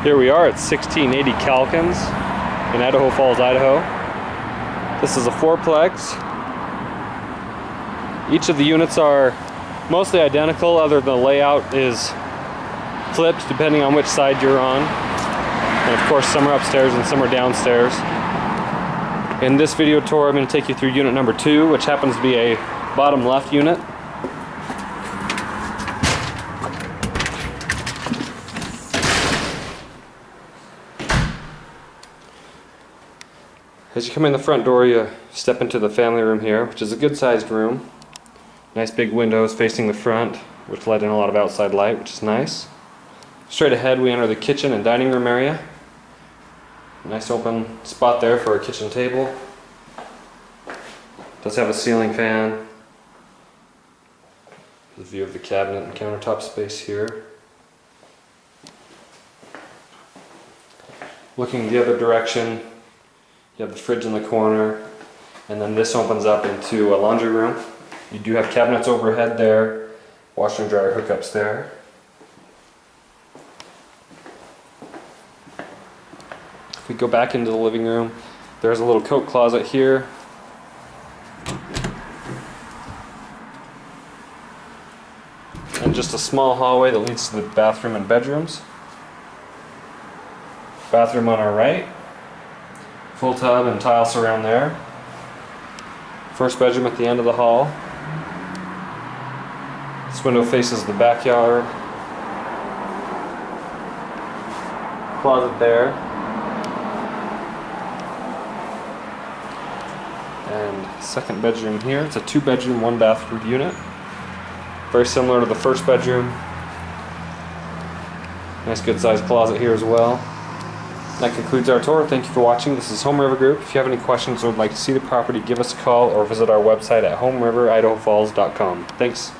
Here we are at 1680 Calkins in Idaho Falls, Idaho. This is a fourplex. Each of the units are mostly identical, other than the layout is flipped depending on which side you're on. And of course some are upstairs and some are downstairs. In this video tour I'm going to take you through unit number 2, which happens to be a bottom left unit. As you come in the front door, you step into the family room here, which is a good sized room. Nice big windows facing the front, which let in a lot of outside light, which is nice. Straight ahead we enter the kitchen and dining room area. Nice open spot there for a kitchen table. Does have a ceiling fan. The view of the cabinet and countertop space here. Looking the other direction, you have the fridge in the corner, and then this opens up into a laundry room. You do have cabinets overhead there, washer and dryer hookups there. If we go back into the living room, there's a little coat closet here. And just a small hallway that leads to the bathroom and bedrooms. Bathroom on our right. Full tub and tile surround there. First bedroom at the end of the hall. This window faces the backyard. Closet there. And second bedroom here. It's a 2-bedroom, 1-bathroom unit. Very similar to the first bedroom. Nice good sized closet here as well. That concludes our tour. Thank you for watching. This is Home River Group. If you have any questions or would like to see the property, give us a call or visit our website at homeriveridahoFalls.com. Thanks.